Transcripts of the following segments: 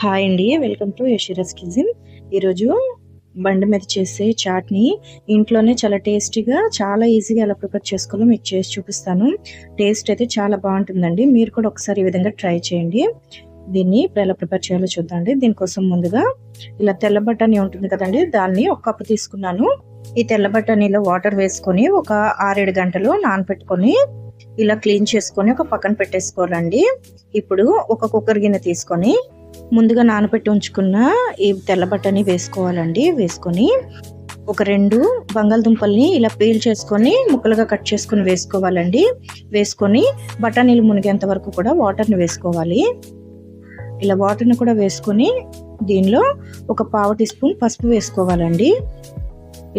Hi అండి, welcome to యషిరాస్ kitchen. ఈరోజు బండి మీద చేసే చాట్ని ఇంట్లోనే చాలా టేస్టీగా, చాలా ఈజీగా ఎలా ప్రిపేర్ చేసుకోవాలో మీకు చేసి చూపిస్తాను. టేస్ట్ అయితే చాలా బాగుంటుందండి. మీరు కూడా ఒకసారి ఈ విధంగా ట్రై చేయండి. దీన్ని ఇప్పుడు ఎలా ప్రిపేర్ చేయాలో చూద్దామండి. దీనికోసం ముందుగా ఇలా తెల్ల బఠానీ ఉంటుంది కదండి, దాన్ని ఒక కప్పు తీసుకున్నాను. ఈ తెల్ల బఠానీలో వాటర్ వేసుకొని ఒక 6-7 గంటలు నానబెట్టుకొని ఇలా క్లీన్ చేసుకొని ఒక పక్కన పెట్టేసుకోవాలండి. ఇప్పుడు ఒక కుక్కర్ గిన్నె తీసుకొని ముందుగా నానబెట్టి ఉంచుకున్న ఈ తెల్ల బఠానీ వేసుకోవాలండి. వేసుకొని ఒక 2 బంగాళదుంపల్ని ఇలా పీల్ చేసుకొని ముక్కలుగా కట్ చేసుకొని వేసుకోవాలండి. వేసుకొని బఠానీలు మునిగేంత వరకు కూడా వాటర్ని వేసుకోవాలి. ఇలా వాటర్ని కూడా వేసుకొని దీనిలో ఒక 1/2 టీ స్పూన్ పసుపు వేసుకోవాలండి.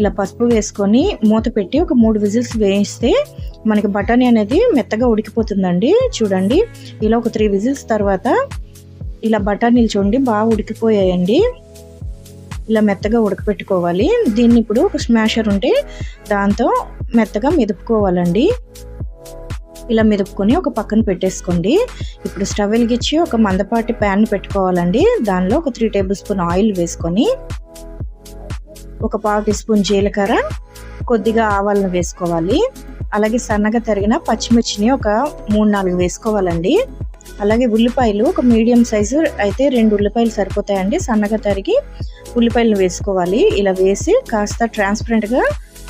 ఇలా పసుపు వేసుకొని మూత పెట్టి ఒక 3 విజిల్స్ వేయిస్తే మనకి బఠానీ అనేది మెత్తగా ఉడికిపోతుందండి. చూడండి, ఇలా ఒక 3 విజిల్స్ తర్వాత ఇలా బఠానీలు చూడండి బాగా ఉడికిపోయాయండి. ఇలా మెత్తగా ఉడకపెట్టుకోవాలి. దీన్ని ఇప్పుడు ఒక స్మాషర్ ఉంటే దాంతో మెత్తగా మెదుపుకోవాలండి. ఇలా మెదుపుకొని ఒక పక్కన పెట్టేసుకోండి. ఇప్పుడు స్టవ్ వెలిగించి ఒక మందపాటి ప్యాన్ పెట్టుకోవాలండి. దానిలో ఒక 3 టేబుల్ స్పూన్ ఆయిల్ వేసుకొని ఒక 1/2 టీ స్పూన్ జీలకర్ర, కొద్దిగా ఆవాలను వేసుకోవాలి. అలాగే సన్నగా తరిగిన పచ్చిమిర్చిని ఒక 3-4 వేసుకోవాలండి. అలాగే ఉల్లిపాయలు ఒక మీడియం సైజు అయితే 2 ఉల్లిపాయలు సరిపోతాయండి. సన్నగా తరిగి ఉల్లిపాయలు వేసుకోవాలి. ఇలా వేసి కాస్త ట్రాన్స్పరెంట్గా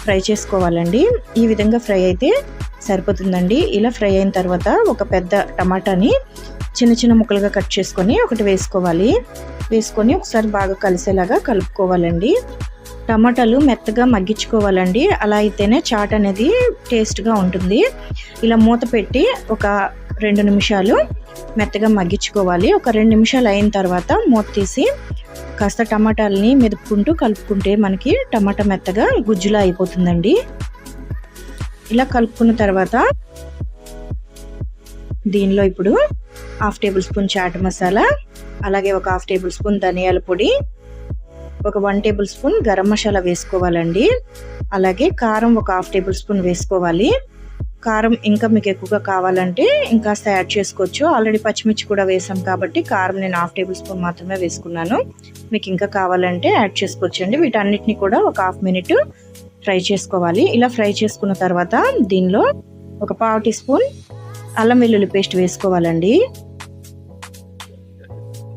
ఫ్రై చేసుకోవాలండి. ఈ విధంగా ఫ్రై అయితే సరిపోతుందండి. ఇలా ఫ్రై అయిన తర్వాత ఒక పెద్ద టమాటాని చిన్న చిన్న ముక్కలుగా కట్ చేసుకొని ఒకటి వేసుకోవాలి. వేసుకొని ఒకసారి బాగా కలిసేలాగా కలుపుకోవాలండి. టమాటాలు మెత్తగా మగ్గించుకోవాలండి. అలా అయితేనే చాట్ అనేది టేస్ట్గా ఉంటుంది. ఇలా మూత పెట్టి ఒక 2 నిమిషాలు మెత్తగా మగ్గించుకోవాలి. ఒక 2 నిమిషాలు అయిన తర్వాత మూత తీసి కాస్త టమాటాలని మెదుపుకుంటూ కలుపుకుంటే మనకి టమాటా మెత్తగా గుజ్జులా అయిపోతుందండి. ఇలా కలుపుకున్న తర్వాత దీనిలో ఇప్పుడు 1/2 టేబుల్ స్పూన్ చాట్ మసాలా, అలాగే ఒక 1/2 టేబుల్ స్పూన్ ధనియాల పొడి, ఒక 1 టేబుల్ స్పూన్ గరం మసాలా వేసుకోవాలండి. అలాగే కారం ఒక 1/2 టేబుల్ స్పూన్ వేసుకోవాలి. కారం ఇంకా మీకు ఎక్కువగా కావాలంటే ఇంకాస్త యాడ్ చేసుకోవచ్చు. ఆల్రెడీ పచ్చిమిర్చి కూడా వేసాం కాబట్టి కారం నేను 1/2 టేబుల్ స్పూన్ మాత్రమే వేసుకున్నాను. మీకు ఇంకా కావాలంటే యాడ్ చేసుకోవచ్చు అండి. వీటన్నిటిని కూడా ఒక 1/2 మినిట్ ఫ్రై చేసుకోవాలి. ఇలా ఫ్రై చేసుకున్న తర్వాత దీనిలో ఒక 1/2 టీ స్పూన్ అల్లం వెల్లుల్లి పేస్ట్ వేసుకోవాలండి.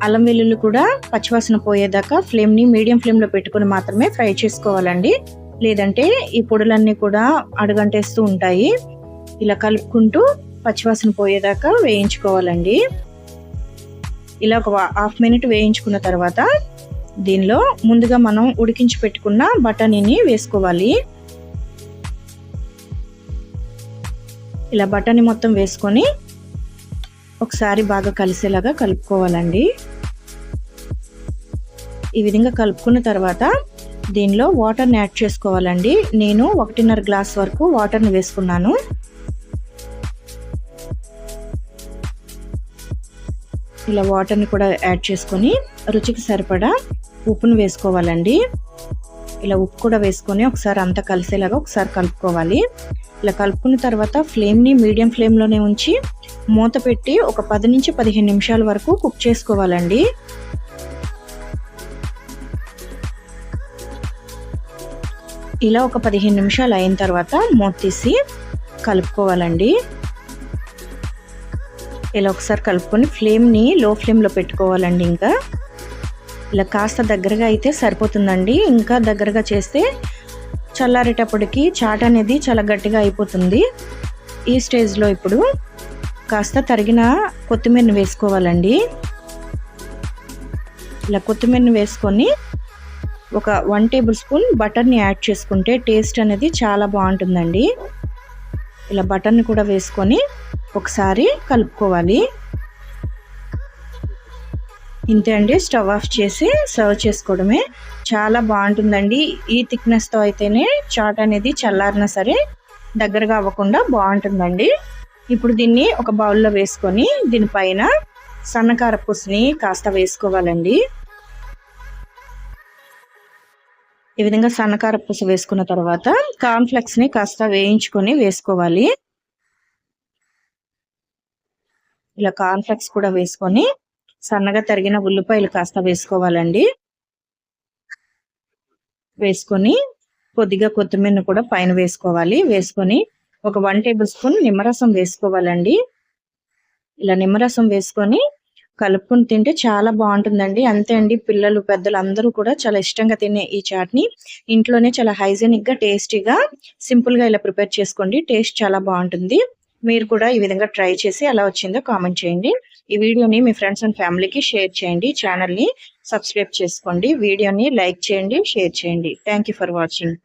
అల్లం వెల్లుల్లి కూడా పచ్చివాసన పోయేదాకా ఫ్లేమ్ని మీడియం ఫ్లేమ్లో పెట్టుకుని మాత్రమే ఫ్రై చేసుకోవాలండి. లేదంటే ఈ పొడులన్నీ కూడా అడుగంటేస్తూ ఉంటాయి. ఇలా కలుపుకుంటూ పచ్చివాసన పోయేదాకా వేయించుకోవాలండి. ఇలా ఒక 1/2 మినిట్ వేయించుకున్న తర్వాత దీనిలో ముందుగా మనం ఉడికించి పెట్టుకున్న బఠానీని వేసుకోవాలి. ఇలా బఠానీ మొత్తం వేసుకొని ఒకసారి బాగా కలిసేలాగా కలుపుకోవాలండి. ఈ విధంగా కలుపుకున్న తర్వాత దీనిలో వాటర్ని యాడ్ చేసుకోవాలండి. నేను 1.5 గ్లాస్ వరకు వాటర్ని వేసుకున్నాను. ఇలా వాటర్ని కూడా యాడ్ చేసుకొని రుచికి సరిపడా ఉప్పును వేసుకోవాలండి. ఇలా ఉప్పు కూడా వేసుకొని ఒకసారి అంతా కలిసేలాగా ఒకసారి కలుపుకోవాలి. ఇలా కలుపుకున్న తర్వాత ఫ్లేమ్ని మీడియం ఫ్లేమ్లోనే ఉంచి మూత పెట్టి ఒక 10 నుంచి 15 నిమిషాల వరకు కుక్ చేసుకోవాలండి. ఇలా ఒక 15 నిమిషాలు అయిన తర్వాత మూత తీసి కలుపుకోవాలండి. ఇలా ఒకసారి కలుపుకొని ఫ్లేమ్ని లో ఫ్లేమ్లో పెట్టుకోవాలండి. ఇంకా ఇలా కాస్త దగ్గరగా అయితే సరిపోతుందండి. ఇంకా దగ్గరగా చేస్తే చల్లారేటప్పటికి చాట్ అనేది చాలా గట్టిగా అయిపోతుంది. ఈ స్టేజ్లో ఇప్పుడు కాస్త తరిగిన కొత్తిమీరని వేసుకోవాలండి. ఇలా కొత్తిమీరని వేసుకొని ఒక 1 టేబుల్ స్పూన్ బటర్ని యాడ్ చేసుకుంటే టేస్ట్ అనేది చాలా బాగుంటుందండి. ఇలా బటర్ని కూడా వేసుకొని ఒకసారి కలుపుకోవాలి. ఇంతే అండి, స్టవ్ ఆఫ్ చేసి సర్వ్ చేసుకోవడమే. చాలా బాగుంటుందండి. ఈ థిక్నెస్తో అయితేనే చాట్ అనేది చల్లారినా సరే దగ్గరగా అవ్వకుండా బాగుంటుందండి. ఇప్పుడు దీన్ని ఒక బౌల్లో వేసుకొని దీనిపైన సన్నకారపూసని కాస్త వేసుకోవాలండి. ఈ విధంగా సన్నకారపూస వేసుకున్న తర్వాత కార్న్ఫ్లెక్స్ని కాస్త వేయించుకొని వేసుకోవాలి. ఇలా కార్న్ఫ్లెక్స్ కూడా వేసుకొని సన్నగా తరిగిన ఉల్లిపాయలు కాస్త వేసుకోవాలండి. వేసుకొని కొద్దిగా కొత్తిమీరను కూడా పైన వేసుకోవాలి. వేసుకొని ఒక 1 టేబుల్ స్పూన్ నిమ్మరసం వేసుకోవాలండి. ఇలా నిమ్మరసం వేసుకొని కలుపుకొని తింటే చాలా బాగుంటుందండి. అంతే అండి, పిల్లలు పెద్దలు అందరూ కూడా చాలా ఇష్టంగా తినే ఈ చాట్‌ని ఇంట్లోనే చాలా హైజీనిక్‌గా, టేస్టీగా, సింపుల్‌గా ఇలా ప్రిపేర్ చేసుకోండి. టేస్ట్ చాలా బాగుంటుంది. మీరు కూడా ఈ విధంగా ట్రై చేసి ఎలా వచ్చిందో కామెంట్ చేయండి. ఈ వీడియోని మీ ఫ్రెండ్స్ అండ్ ఫ్యామిలీకి షేర్ చేయండి. ఛానల్‌ని సబ్స్క్రైబ్ చేసుకోండి. వీడియోని లైక్ చేయండి, షేర్ చేయండి. Thank you for watching.